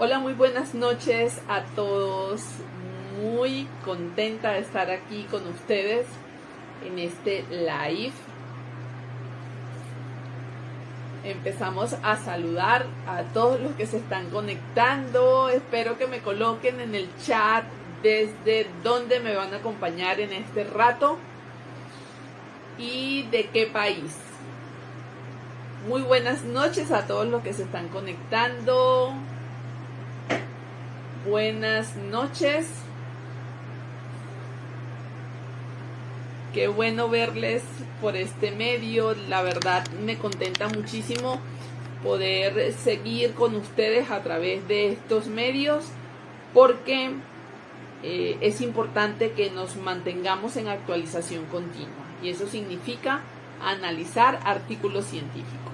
Hola, muy buenas noches a todos. Muy contenta de estar aquí con ustedes en este live. Empezamos a saludar a todos los que se están conectando. Espero que me coloquen en el chat desde dónde me van a acompañar en este rato y de qué país. Muy buenas noches a todos los que se están conectando. Buenas noches. Qué bueno verles por este medio. La verdad me contenta muchísimo poder seguir con ustedes a través de estos medios porque es importante que nos mantengamos en actualización continua y eso significa analizar artículos científicos.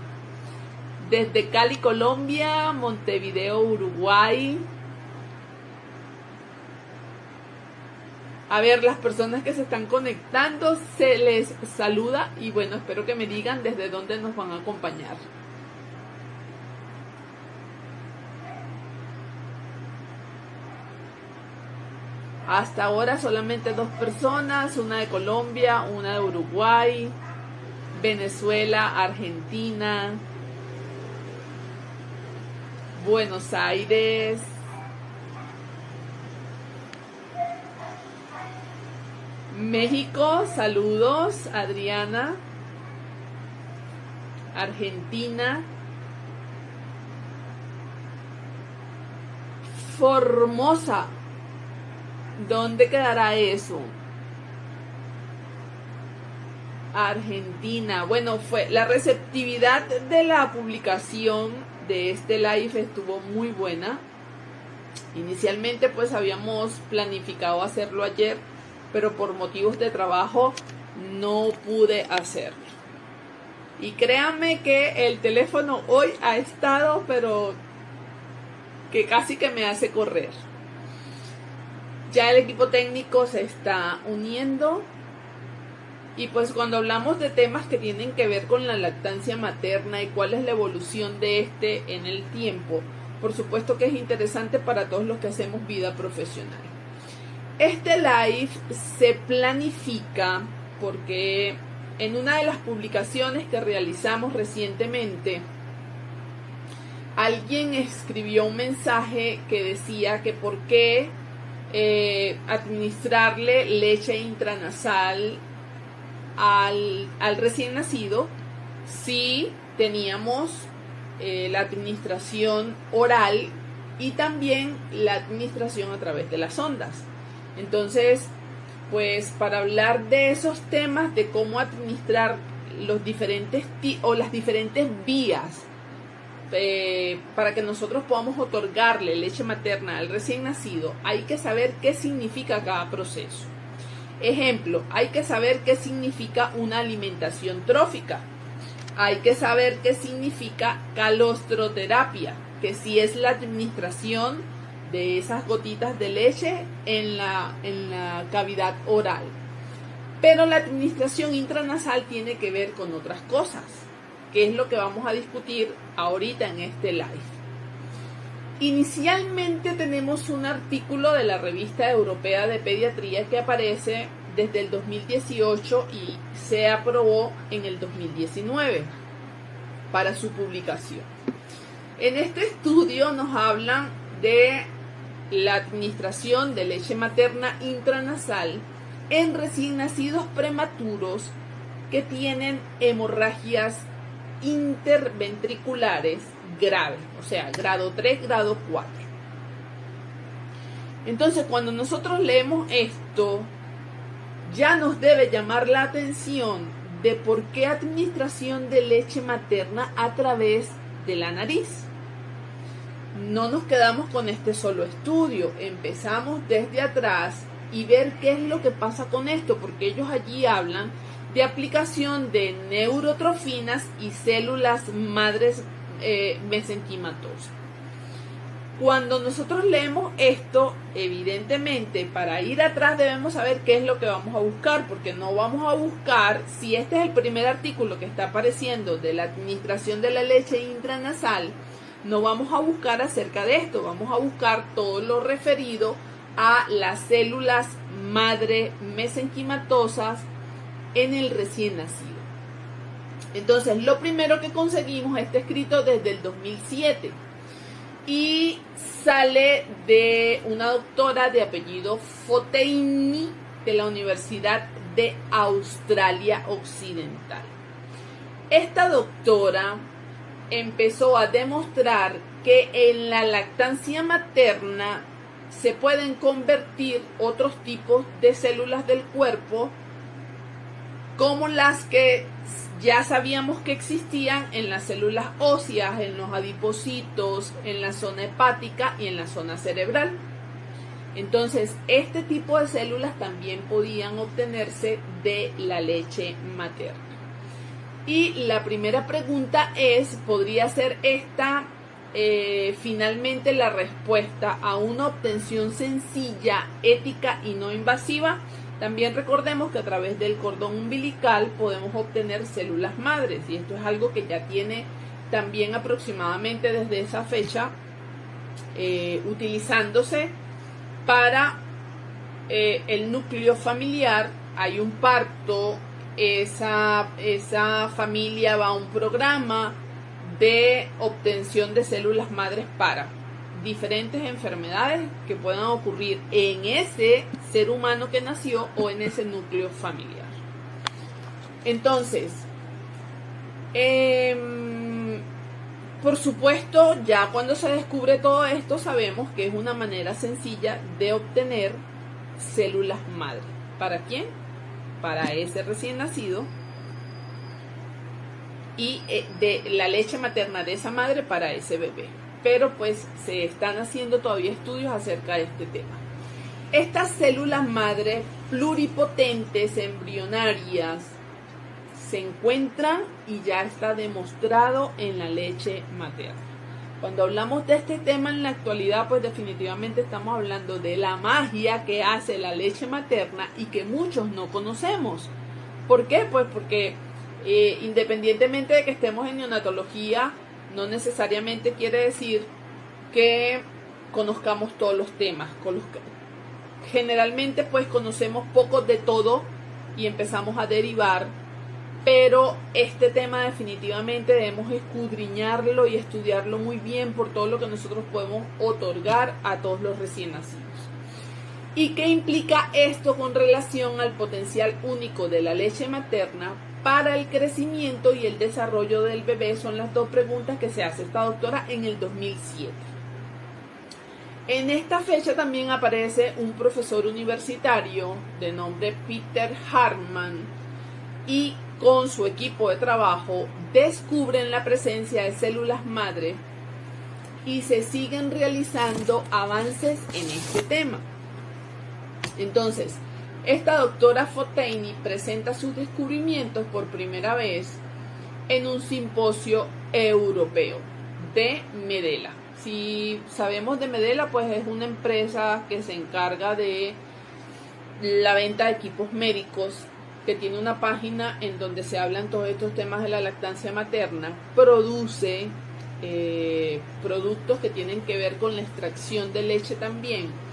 Desde Cali, Colombia, Montevideo, Uruguay. A ver, las personas que se están conectando, se les saluda y bueno, espero que me digan desde dónde nos van a acompañar. Hasta ahora solamente 2 personas, una de Colombia, una de Uruguay, Venezuela, Argentina, Buenos Aires, México, saludos, Adriana, Argentina, Formosa, ¿dónde quedará eso? Argentina, bueno, fue la receptividad de la publicación de este live estuvo muy buena. Inicialmente pues habíamos planificado hacerlo ayer, pero por motivos de trabajo no pude hacerlo. Y créanme que el teléfono hoy ha estado, pero que casi que me hace correr. Ya el equipo técnico se está uniendo. Y pues cuando hablamos de temas que tienen que ver con la lactancia materna y cuál es la evolución de este en el tiempo, por supuesto que es interesante para todos los que hacemos vida profesional. Este live se planifica porque en una de las publicaciones que realizamos recientemente, alguien escribió un mensaje que decía que por qué administrarle leche intranasal al recién nacido si teníamos la administración oral y también la administración a través de las ondas. Entonces, pues para hablar de esos temas, de cómo administrar los diferentes las diferentes vías para que nosotros podamos otorgarle leche materna al recién nacido, hay que saber qué significa cada proceso. Ejemplo, hay que saber qué significa una alimentación trófica. Hay que saber qué significa calostroterapia, que sí es la administración de esas gotitas de leche en la cavidad oral. Pero la administración intranasal tiene que ver con otras cosas, que es lo que vamos a discutir ahorita en este live. Inicialmente tenemos un artículo de la Revista Europea de Pediatría que aparece desde el 2018 y se aprobó en el 2019 para su publicación. En este estudio nos hablan de la administración de leche materna intranasal en recién nacidos prematuros que tienen hemorragias interventriculares graves, o sea, grado 3, grado 4. Entonces, cuando nosotros leemos esto, ya nos debe llamar la atención de por qué administración de leche materna a través de la nariz. No nos quedamos con este solo estudio, empezamos desde atrás y ver qué es lo que pasa con esto, porque ellos allí hablan de aplicación de neurotrofinas y células madres mesenquimatosas. Cuando nosotros leemos esto, evidentemente para ir atrás debemos saber qué es lo que vamos a buscar, porque no vamos a buscar, si este es el primer artículo que está apareciendo de la administración de la leche intranasal, no vamos a buscar acerca de esto, vamos a buscar todo lo referido a las células madre mesenquimatosas en el recién nacido. Entonces, lo primero que conseguimos está escrito desde el 2007 y sale de una doctora de apellido Foteini de la Universidad de Australia Occidental. Esta doctora empezó a demostrar que en la lactancia materna se pueden convertir otros tipos de células del cuerpo, como las que ya sabíamos que existían en las células óseas, en los adipocitos, en la zona hepática y en la zona cerebral. Entonces, este tipo de células también podían obtenerse de la leche materna. Y la primera pregunta es, ¿podría ser esta finalmente la respuesta a una obtención sencilla, ética y no invasiva? También recordemos que a través del cordón umbilical podemos obtener células madres, y esto es algo que ya tiene también aproximadamente desde esa fecha utilizándose para el núcleo familiar. Hay un parto, esa familia va a un programa de obtención de células madres para diferentes enfermedades que puedan ocurrir en ese ser humano que nació o en ese núcleo familiar. Entonces, por supuesto, ya cuando se descubre todo esto, sabemos que es una manera sencilla de obtener células madre. ¿Para quién? Para ese recién nacido, y de la leche materna de esa madre para ese bebé. Pero pues se están haciendo todavía estudios acerca de este tema. Estas células madre pluripotentes embrionarias se encuentran y ya está demostrado en la leche materna. Cuando hablamos de este tema en la actualidad, pues definitivamente estamos hablando de la magia que hace la leche materna y que muchos no conocemos. ¿Por qué? Pues porque independientemente de que estemos en neonatología, no necesariamente quiere decir que conozcamos todos los temas. Generalmente pues conocemos poco de todo y empezamos a derivar, pero este tema definitivamente debemos escudriñarlo y estudiarlo muy bien por todo lo que nosotros podemos otorgar a todos los recién nacidos. ¿Y qué implica esto con relación al potencial único de la leche materna para el crecimiento y el desarrollo del bebé? Son las dos preguntas que se hace esta doctora en el 2007. En esta fecha también aparece un profesor universitario de nombre Peter Hartman y con su equipo de trabajo descubren la presencia de células madre y se siguen realizando avances en este tema. Entonces, esta doctora Foteini presenta sus descubrimientos por primera vez en un simposio europeo de Medela. Si sabemos de Medela, pues es una empresa que se encarga de la venta de equipos médicos, que tiene una página en donde se hablan todos estos temas de la lactancia materna, produce productos que tienen que ver con la extracción de leche también.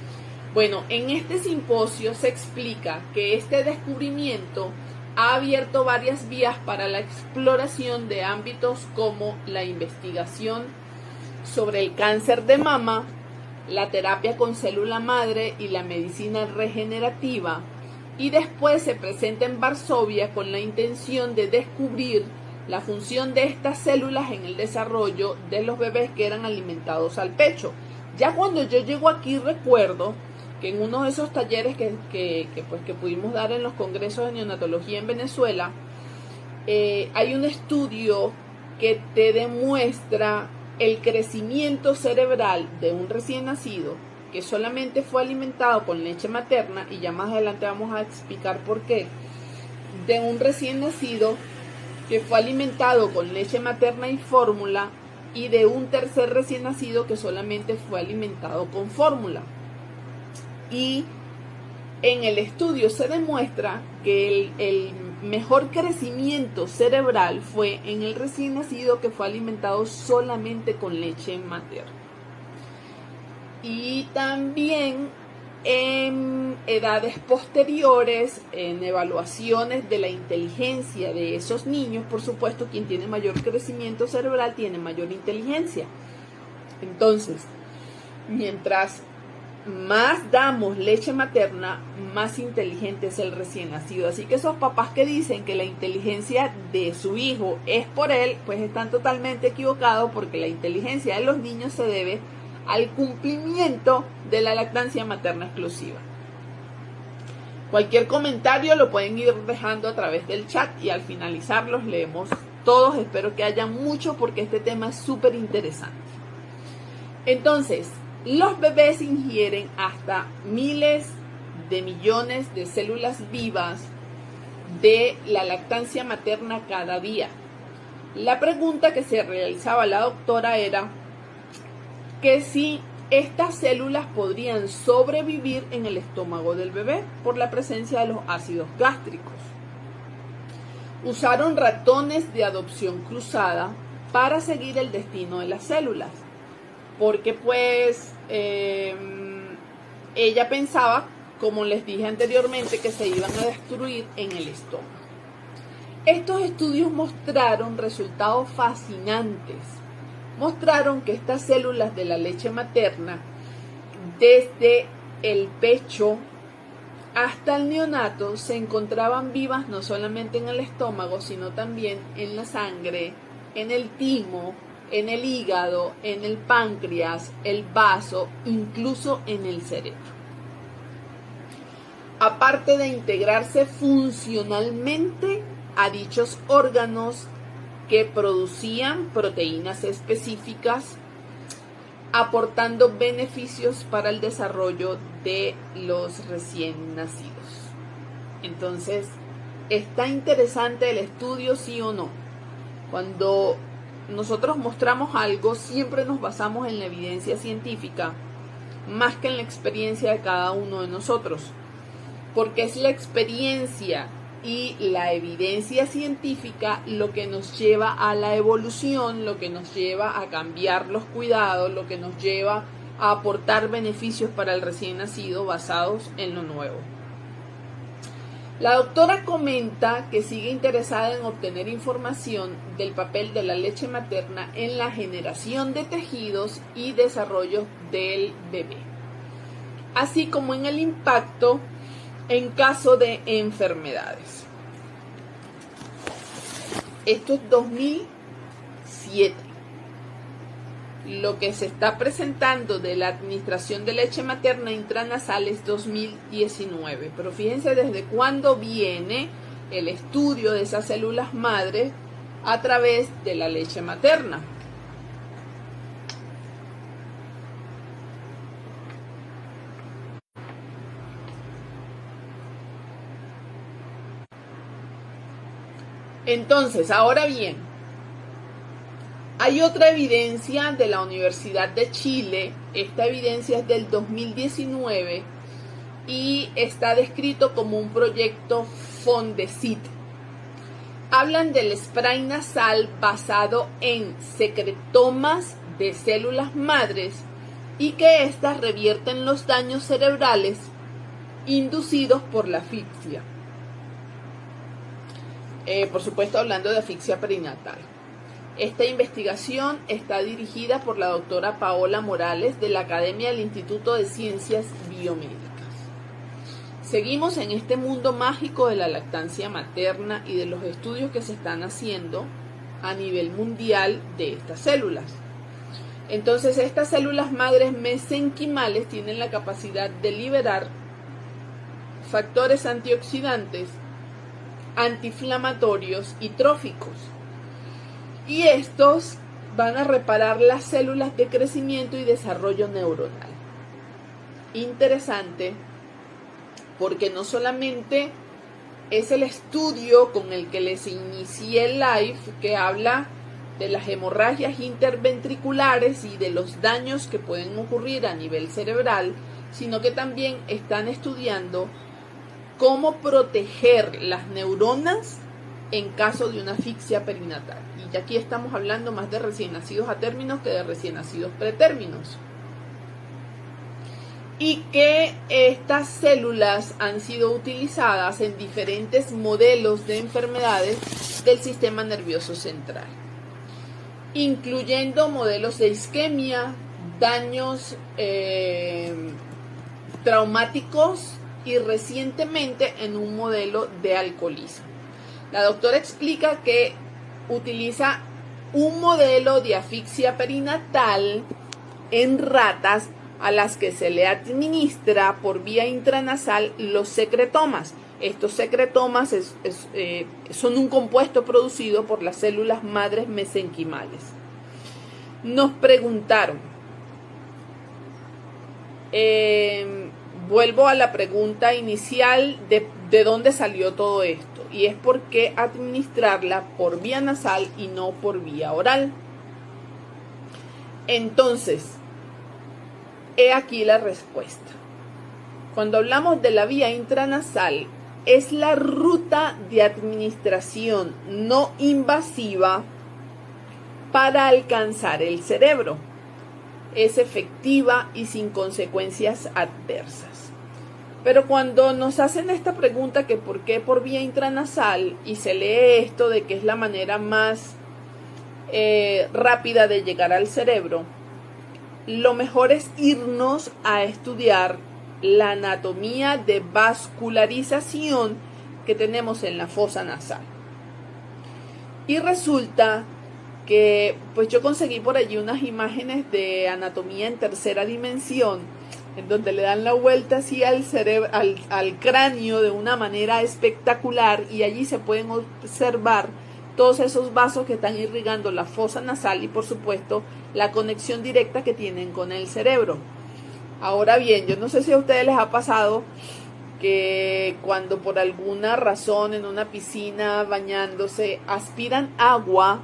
Bueno, en este simposio se explica que este descubrimiento ha abierto varias vías para la exploración de ámbitos como la investigación sobre el cáncer de mama, la terapia con célula madre y la medicina regenerativa, y después se presenta en Varsovia con la intención de descubrir la función de estas células en el desarrollo de los bebés que eran alimentados al pecho. Ya cuando yo llego aquí recuerdo que en uno de esos talleres que pudimos dar en los congresos de neonatología en Venezuela, hay un estudio que te demuestra el crecimiento cerebral de un recién nacido que solamente fue alimentado con leche materna, y ya más adelante vamos a explicar por qué, de un recién nacido que fue alimentado con leche materna y fórmula, y de un tercer recién nacido que solamente fue alimentado con fórmula. Y en el estudio se demuestra que mejor crecimiento cerebral fue en el recién nacido que fue alimentado solamente con leche materna. Y también en edades posteriores, en evaluaciones de la inteligencia de esos niños, por supuesto, quien tiene mayor crecimiento cerebral tiene mayor inteligencia. Entonces, mientras más damos leche materna, más inteligente es el recién nacido. Así que esos papás que dicen que la inteligencia de su hijo es por él, pues están totalmente equivocados, porque la inteligencia de los niños se debe al cumplimiento de la lactancia materna exclusiva. Cualquier comentario lo pueden ir dejando a través del chat y al finalizar los leemos todos. Espero que haya mucho porque este tema es súper interesante. Entonces, los bebés ingieren hasta miles de millones de células vivas de la lactancia materna cada día. La pregunta que se realizaba la doctora era que si estas células podrían sobrevivir en el estómago del bebé por la presencia de los ácidos gástricos. Usaron ratones de adopción cruzada para seguir el destino de las células, porque pues ella pensaba, como les dije anteriormente, que se iban a destruir en el estómago. Estos estudios mostraron resultados fascinantes. Mostraron que estas células de la leche materna, desde el pecho hasta el neonato, se encontraban vivas no solamente en el estómago, sino también en la sangre, en el timo, en el hígado, en el páncreas, el vaso, incluso en el cerebro. Aparte de integrarse funcionalmente a dichos órganos que producían proteínas específicas, aportando beneficios para el desarrollo de los recién nacidos. Entonces, ¿está interesante el estudio, sí o no? Cuando nosotros mostramos algo, siempre nos basamos en la evidencia científica, más que en la experiencia de cada uno de nosotros, porque es la experiencia y la evidencia científica lo que nos lleva a la evolución, lo que nos lleva a cambiar los cuidados, lo que nos lleva a aportar beneficios para el recién nacido basados en lo nuevo. La doctora comenta que sigue interesada en obtener información del papel de la leche materna en la generación de tejidos y desarrollo del bebé, así como en el impacto en caso de enfermedades. Esto es 2007. Lo que se está presentando de la administración de leche materna intranasal es 2019. Pero fíjense desde cuándo viene el estudio de esas células madre a través de la leche materna. Entonces, ahora bien, hay otra evidencia de la Universidad de Chile. Esta evidencia es del 2019 y está descrito como un proyecto Fondesit. Hablan del spray nasal basado en secretomas de células madres y que éstas revierten los daños cerebrales inducidos por la asfixia. Por supuesto, hablando de asfixia perinatal. Esta investigación está dirigida por la doctora Paola Morales de la Academia del Instituto de Ciencias Biomédicas. Seguimos en este mundo mágico de la lactancia materna y de los estudios que se están haciendo a nivel mundial de estas células. Entonces, estas células madres mesenquimales tienen la capacidad de liberar factores antioxidantes, antiinflamatorios y tróficos. Y estos van a reparar las células de crecimiento y desarrollo neuronal. Interesante, porque no solamente es el estudio con el que les inicié el live, que habla de las hemorragias interventriculares y de los daños que pueden ocurrir a nivel cerebral, sino que también están estudiando cómo proteger las neuronas en caso de una asfixia perinatal. Y aquí estamos hablando más de recién nacidos a términos que de recién nacidos pretérminos. Y que estas células han sido utilizadas en diferentes modelos de enfermedades del sistema nervioso central, incluyendo modelos de isquemia, daños traumáticos y recientemente en un modelo de alcoholismo. La doctora explica que utiliza un modelo de asfixia perinatal en ratas a las que se le administra por vía intranasal los secretomas. Estos secretomas son un compuesto producido por las células madres mesenquimales. Nos preguntaron, vuelvo a la pregunta inicial de dónde salió todo esto, y es por qué administrarla por vía nasal y no por vía oral. Entonces, he aquí la respuesta. Cuando hablamos de la vía intranasal, es la ruta de administración no invasiva para alcanzar el cerebro. Es efectiva y sin consecuencias adversas. Pero cuando nos hacen esta pregunta que por qué por vía intranasal y se lee esto de que es la manera más rápida de llegar al cerebro, lo mejor es irnos a estudiar la anatomía de vascularización que tenemos en la fosa nasal. Y resulta que pues yo conseguí por allí unas imágenes de anatomía en tercera dimensión, en donde le dan la vuelta así al cerebro, al cráneo de una manera espectacular, y allí se pueden observar todos esos vasos que están irrigando la fosa nasal y por supuesto la conexión directa que tienen con el cerebro. Ahora bien, yo no sé si a ustedes les ha pasado que cuando por alguna razón en una piscina bañándose aspiran agua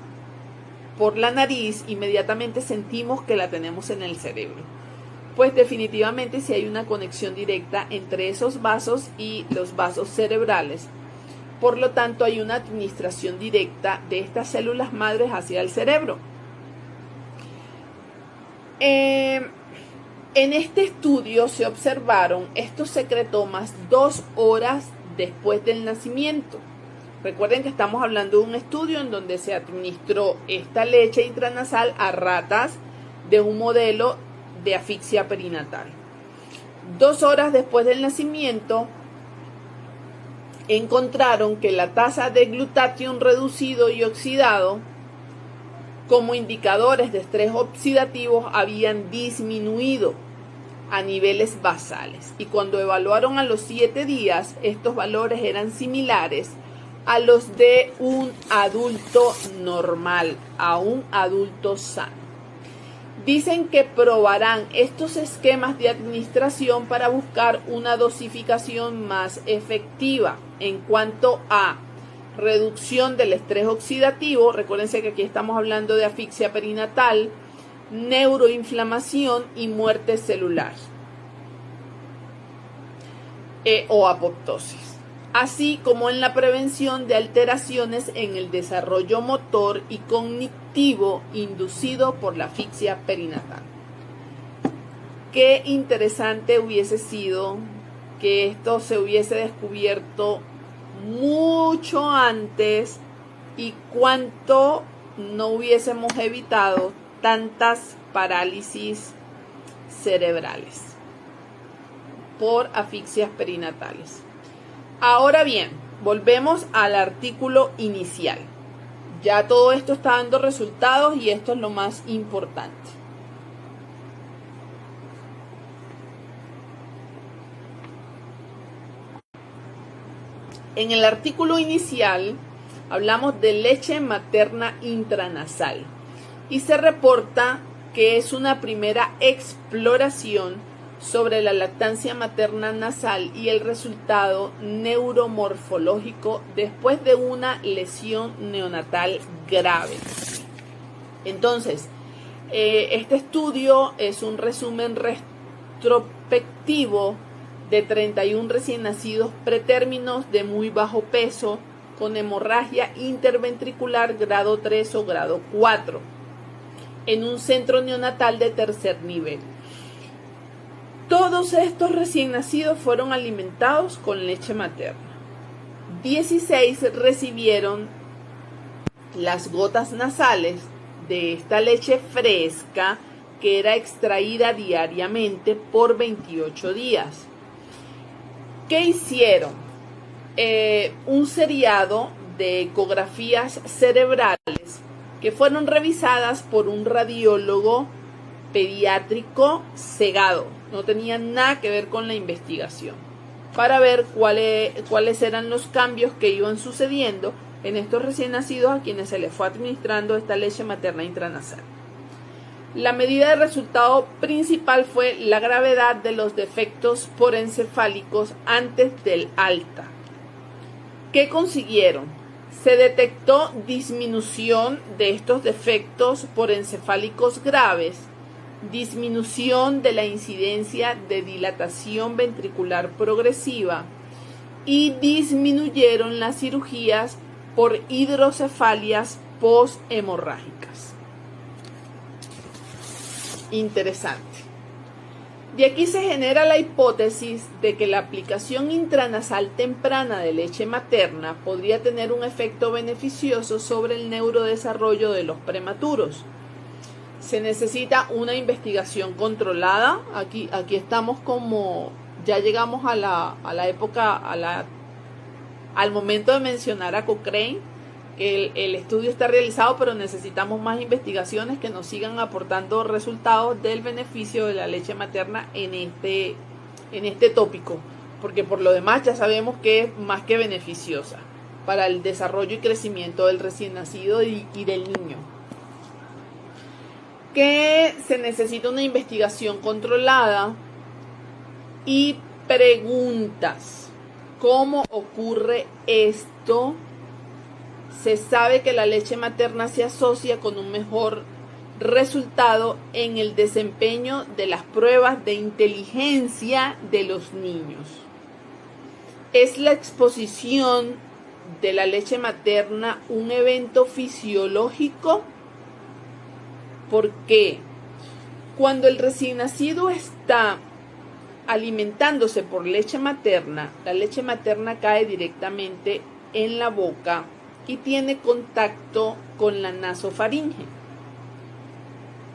por la nariz, inmediatamente sentimos que la tenemos en el cerebro. Pues definitivamente sí hay una conexión directa entre esos vasos y los vasos cerebrales. Por lo tanto, hay una administración directa de estas células madres hacia el cerebro. En este estudio se observaron estos secretomas 2 horas después del nacimiento. Recuerden que estamos hablando de un estudio en donde se administró esta leche intranasal a ratas de un modelo de asfixia perinatal. 2 horas después del nacimiento encontraron que la tasa de glutatión reducido y oxidado como indicadores de estrés oxidativo habían disminuido a niveles basales, y cuando evaluaron a los 7 días estos valores eran similares a los de un adulto normal, a un adulto sano. Dicen que probarán estos esquemas de administración para buscar una dosificación más efectiva en cuanto a reducción del estrés oxidativo. Recuérdense que aquí estamos hablando de asfixia perinatal, neuroinflamación y muerte celular o apoptosis, así como en la prevención de alteraciones en el desarrollo motor y cognitivo inducido por la asfixia perinatal. Qué interesante hubiese sido que esto se hubiese descubierto mucho antes, y cuánto no hubiésemos evitado tantas parálisis cerebrales por asfixias perinatales. Ahora bien, volvemos al artículo inicial. Ya todo esto está dando resultados y esto es lo más importante. En el artículo inicial hablamos de leche materna intranasal y se reporta que es una primera exploración sobre la lactancia materna nasal y el resultado neuromorfológico después de una lesión neonatal grave. Entonces, este estudio es un resumen retrospectivo de 31 recién nacidos pretérminos de muy bajo peso con hemorragia interventricular grado 3 o grado 4 en un centro neonatal de tercer nivel. Todos estos recién nacidos fueron alimentados con leche materna. 16 recibieron las gotas nasales de esta leche fresca que era extraída diariamente por 28 días. ¿Qué hicieron? Un seriado de ecografías cerebrales que fueron revisadas por un radiólogo pediátrico cegado. No tenían nada que ver con la investigación, para ver cuáles eran los cambios que iban sucediendo en estos recién nacidos a quienes se les fue administrando esta leche materna intranasal. La medida de resultado principal fue la gravedad de los defectos porencefálicos antes del alta. ¿Qué consiguieron? Se detectó disminución de estos defectos porencefálicos graves, disminución de la incidencia de dilatación ventricular progresiva y disminuyeron las cirugías por hidrocefalias posthemorrágicas. Interesante. De aquí se genera la hipótesis de que la aplicación intranasal temprana de leche materna podría tener un efecto beneficioso sobre el neurodesarrollo de los prematuros. Se necesita una investigación controlada. Aquí estamos como, ya llegamos a la época, al momento de mencionar a Cochrane, que el estudio está realizado, pero necesitamos más investigaciones que nos sigan aportando resultados del beneficio de la leche materna en este tópico, porque por lo demás ya sabemos que es más que beneficiosa para el desarrollo y crecimiento del recién nacido y del niño. Que se necesita una investigación controlada y preguntas. ¿Cómo ocurre esto? Se sabe que la leche materna se asocia con un mejor resultado en el desempeño de las pruebas de inteligencia de los niños. ¿Es la exposición de la leche materna un evento fisiológico? ¿Por qué? Cuando el recién nacido está alimentándose por leche materna, la leche materna cae directamente en la boca y tiene contacto con la nasofaringe.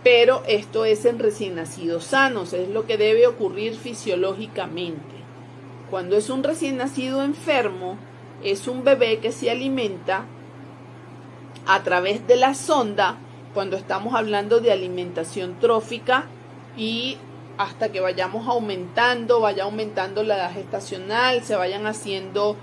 Pero esto es en recién nacidos sanos, es lo que debe ocurrir fisiológicamente. Cuando es un recién nacido enfermo, es un bebé que se alimenta a través de la sonda, cuando estamos hablando de alimentación trófica, y hasta que vaya aumentando la edad gestacional, se vayan haciendo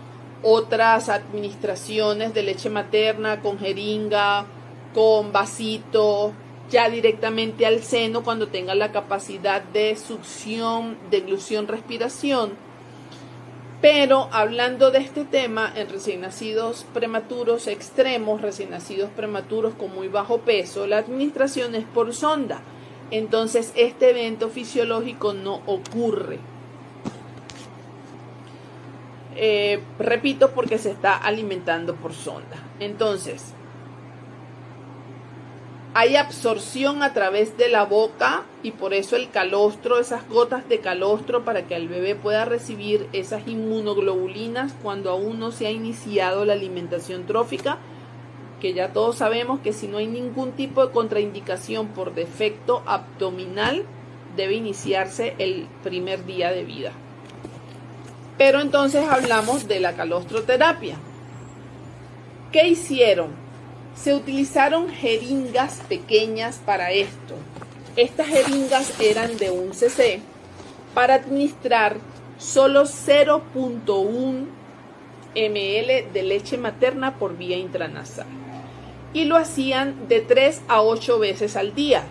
otras administraciones de leche materna con jeringa, con vasito, ya directamente al seno cuando tenga la capacidad de succión, deglución, respiración. Pero hablando de este tema, en recién nacidos prematuros extremos, recién nacidos prematuros con muy bajo peso, la administración es por sonda. Entonces este evento fisiológico no ocurre. Repito, porque se está alimentando por sonda. Entonces, hay absorción a través de la boca y por eso el calostro, esas gotas de calostro, para que el bebé pueda recibir esas inmunoglobulinas cuando aún no se ha iniciado la alimentación trófica, que ya todos sabemos que si no hay ningún tipo de contraindicación por defecto abdominal, debe iniciarse el primer día de vida. Pero entonces hablamos de la calostroterapia. ¿Qué hicieron? Se utilizaron jeringas pequeñas para esto. Estas jeringas eran de 1 cc para administrar solo 0.1 ml de leche materna por vía intranasal. Y lo hacían de 3 a 8 veces al día,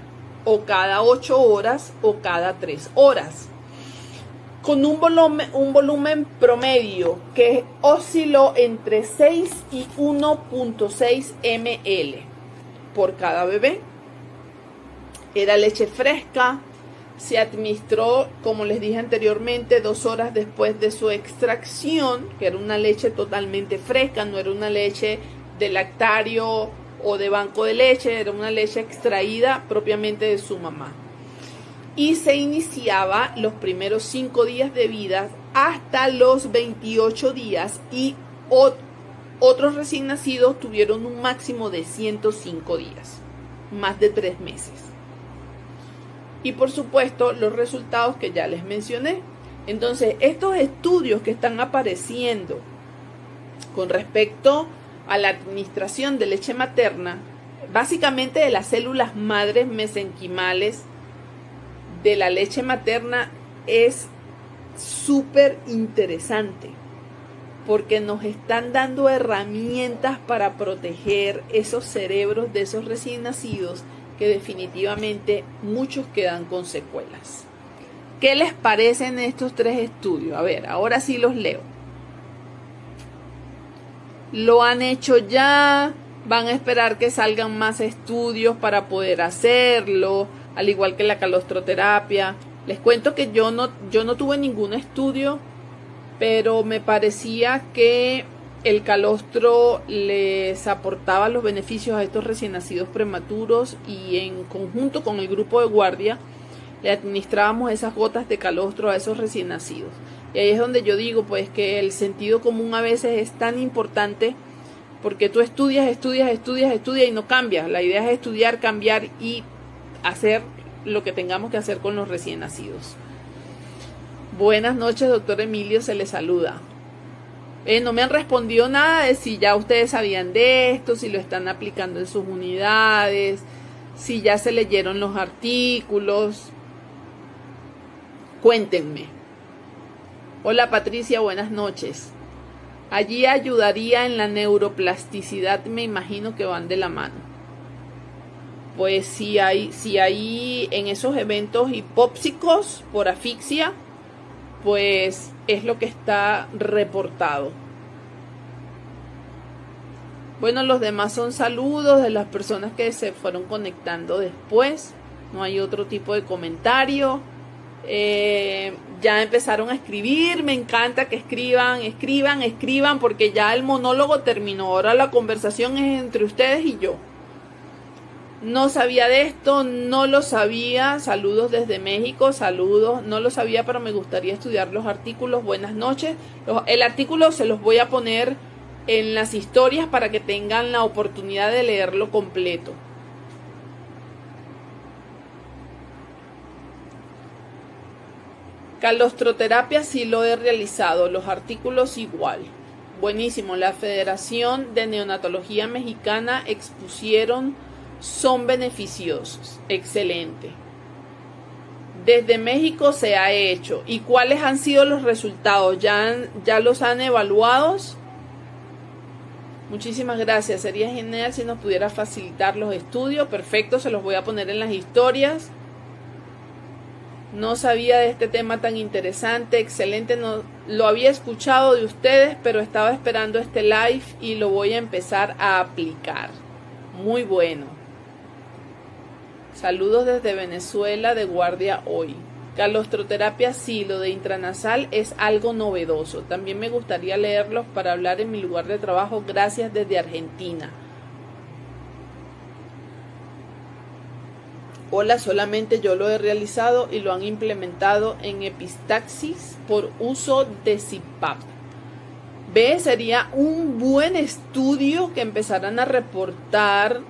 o cada 8 horas o cada 3 horas. Con un volumen promedio que osciló entre 6 y 1.6 ml por cada bebé. Era leche fresca, Se administró, como les dije anteriormente, 2 horas después de su extracción, que era una leche totalmente fresca, no era una leche de lactario o de banco de leche, era una leche extraída propiamente de su mamá. Y se iniciaba los primeros 5 días de vida hasta los 28 días y otros recién nacidos tuvieron un máximo de 105 días, más de 3 meses. Y por supuesto los resultados que ya les mencioné. Entonces estos estudios que están apareciendo con respecto a la administración de leche materna, básicamente de las células madres mesenquimales de la leche materna, es súper interesante porque nos están dando herramientas para proteger esos cerebros de esos recién nacidos, que definitivamente muchos quedan con secuelas. ¿Qué les parecen estos 3 estudios? A ver, ahora sí los leo. ¿Lo han hecho ya? ¿Van a esperar que salgan más estudios para poder hacerlo? Al igual que la calostroterapia. Les cuento que yo no tuve ningún estudio, pero me parecía que el calostro les aportaba los beneficios a estos recién nacidos prematuros, y en conjunto con el grupo de guardia le administrábamos esas gotas de calostro a esos recién nacidos. Y ahí es donde yo digo pues que el sentido común a veces es tan importante, porque tú estudias y no cambias. La idea es estudiar, cambiar y hacer lo que tengamos que hacer con los recién nacidos. Buenas noches, doctor Emilio, se les saluda. No me han respondido nada de si ya ustedes sabían de esto, si lo están aplicando en sus unidades, si ya se leyeron los artículos. Cuéntenme. Hola Patricia, buenas noches. Allí ayudaría en la neuroplasticidad, me imagino que van de la mano. Pues si hay en esos eventos hipóxicos por asfixia, pues es lo que está reportado. Bueno, los demás son saludos de las personas que se fueron conectando después. No hay otro tipo de comentario. Ya empezaron a escribir. Me encanta que escriban, porque ya el monólogo terminó. Ahora la conversación es entre ustedes y yo. No sabía de esto, no lo sabía. Saludos desde México, saludos. No lo sabía, pero me gustaría estudiar los artículos. Buenas noches. El artículo se los voy a poner en las historias para que tengan la oportunidad de leerlo completo. Calostroterapia sí lo he realizado, los artículos igual. Buenísimo, la Federación de Neonatología Mexicana expusieron, son beneficiosos. Excelente. Desde México se ha hecho. ¿Y cuáles han sido los resultados? ¿Ya los han evaluado? Muchísimas gracias. Sería genial si nos pudiera facilitar los estudios. Perfecto, se los voy a poner en las historias. No sabía de este tema tan interesante. Excelente. No, lo había escuchado de ustedes, pero estaba esperando este live y lo voy a empezar a aplicar. Muy bueno. Saludos desde Venezuela, de guardia hoy. Calostroterapia sí, lo de intranasal es algo novedoso. También me gustaría leerlos para hablar en mi lugar de trabajo. Gracias desde Argentina. Hola, solamente yo lo he realizado y lo han implementado en epistaxis por uso de CPAP. B, sería un buen estudio que empezaran a reportar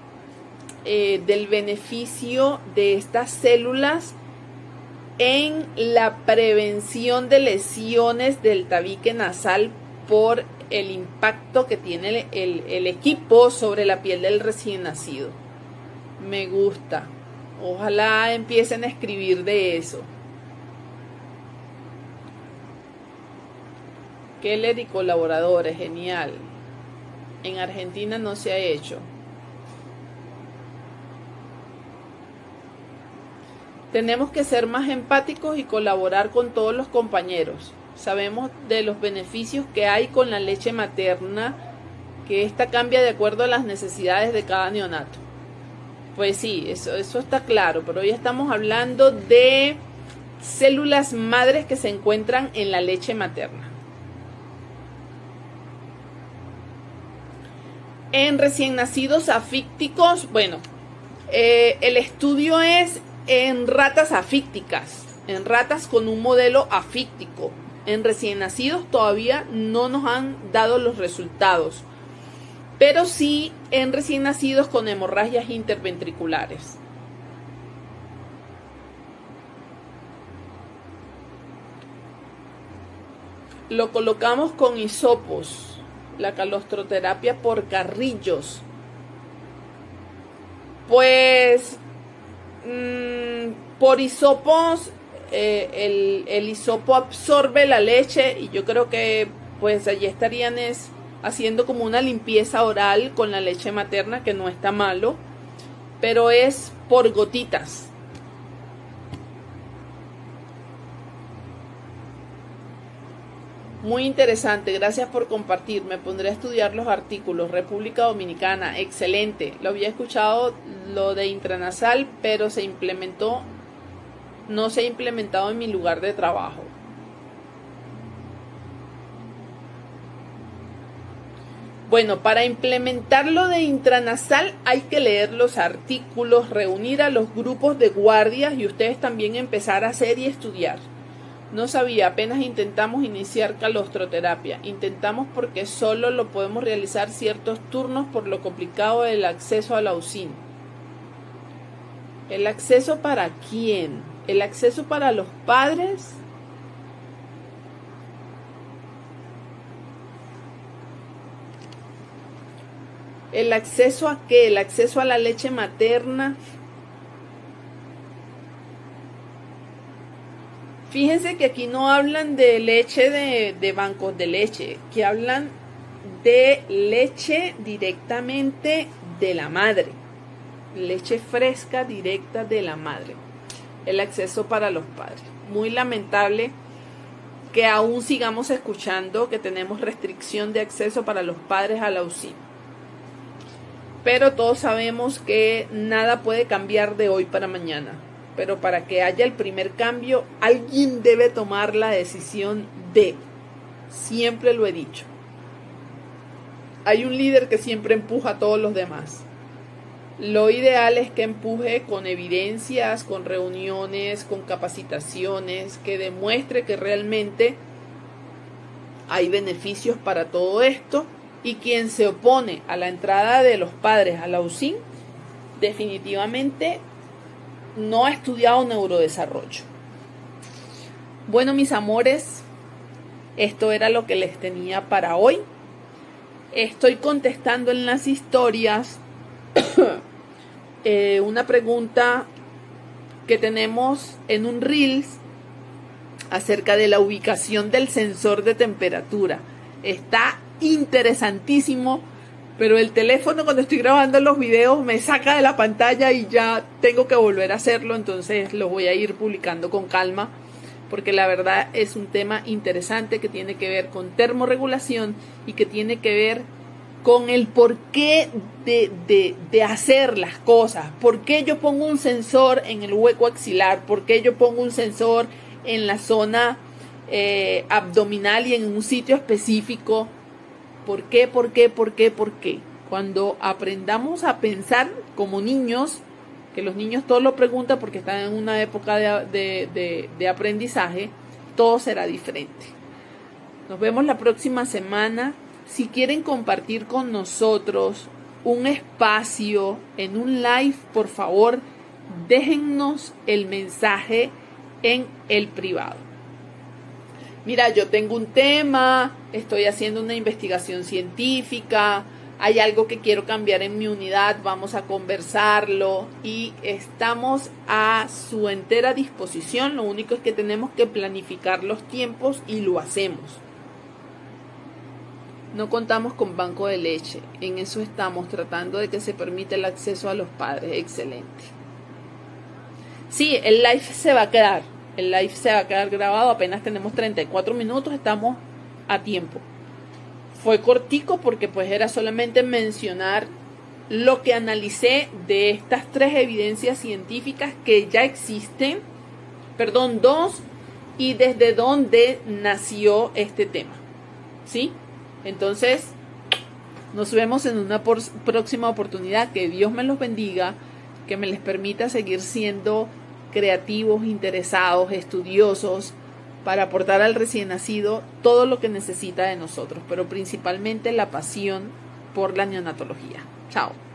del beneficio de estas células en la prevención de lesiones del tabique nasal por el impacto que tiene el equipo sobre la piel del recién nacido. Me gusta. Ojalá empiecen a escribir de eso. Keller y colaboradores, genial. En Argentina no se ha hecho. Tenemos que ser más empáticos y colaborar con todos los compañeros. Sabemos de los beneficios que hay con la leche materna, que esta cambia de acuerdo a las necesidades de cada neonato. Pues sí, eso está claro, pero hoy estamos hablando de células madres que se encuentran en la leche materna. En recién nacidos afícticos, bueno, el estudio es en ratas afícticas, en ratas con un modelo afíctico. En recién nacidos todavía no nos han dado los resultados, pero sí en recién nacidos con hemorragias interventriculares. Lo colocamos con hisopos. La calostroterapia por carrillos. Pues por hisopos, el hisopo absorbe la leche y yo creo que pues allí estarían haciendo como una limpieza oral con la leche materna, que no está malo, pero es por gotitas. Muy interesante, gracias por compartir. Me pondré a estudiar los artículos. República Dominicana, excelente. Lo había escuchado lo de intranasal, pero no se ha implementado en mi lugar de trabajo. Bueno, para implementar lo de intranasal hay que leer los artículos, reunir a los grupos de guardias y ustedes también empezar a hacer y estudiar. No sabía, apenas intentamos iniciar calostroterapia. Intentamos porque solo lo podemos realizar ciertos turnos por lo complicado del acceso a la UCIN. ¿El acceso para quién? ¿El acceso para los padres? ¿El acceso a qué? ¿El acceso a la leche materna? Fíjense que aquí no hablan de leche de bancos de leche, que hablan de leche directamente de la madre, leche fresca directa de la madre, el acceso para los padres. Muy lamentable que aún sigamos escuchando que tenemos restricción de acceso para los padres a la UCI. Pero todos sabemos que nada puede cambiar de hoy para mañana. Pero para que haya el primer cambio, alguien debe tomar la decisión de. Siempre lo he dicho. Hay un líder que siempre empuja a todos los demás. Lo ideal es que empuje con evidencias, con reuniones, con capacitaciones, que demuestre que realmente hay beneficios para todo esto. Y quien se opone a la entrada de los padres a la UCIN, definitivamente no ha estudiado neurodesarrollo. Bueno, mis amores, esto era lo que les tenía para hoy. Estoy contestando en las historias una pregunta que tenemos en un Reels acerca de la ubicación del sensor de temperatura. Está interesantísimo, pero el teléfono cuando estoy grabando los videos me saca de la pantalla y ya tengo que volver a hacerlo, entonces lo voy a ir publicando con calma, porque la verdad es un tema interesante que tiene que ver con termorregulación y que tiene que ver con el porqué de hacer las cosas. ¿Por qué yo pongo un sensor en el hueco axilar? ¿Por qué yo pongo un sensor en la zona abdominal y en un sitio específico? ¿Por qué? ¿Por qué? ¿Por qué? ¿Por qué? Cuando aprendamos a pensar como niños, que los niños todos lo preguntan porque están en una época de aprendizaje, todo será diferente. Nos vemos la próxima semana. Si quieren compartir con nosotros un espacio en un live, por favor, déjennos el mensaje en el privado. Mira, yo tengo un tema, estoy haciendo una investigación científica, hay algo que quiero cambiar en mi unidad, vamos a conversarlo y estamos a su entera disposición. Lo único es que tenemos que planificar los tiempos y lo hacemos. No contamos con banco de leche, en eso estamos tratando de que se permita el acceso a los padres. Excelente. Sí, el live se va a quedar. El live se va a quedar grabado, apenas tenemos 34 minutos, estamos a tiempo. Fue cortico porque pues era solamente mencionar lo que analicé de estas 3 evidencias científicas que ya existen 2, y desde dónde nació este tema. ¿Sí? Entonces, nos vemos en una próxima oportunidad. Que Dios me los bendiga, que me les permita seguir siendo creativos, interesados, estudiosos, para aportar al recién nacido todo lo que necesita de nosotros, pero principalmente la pasión por la neonatología. Chao.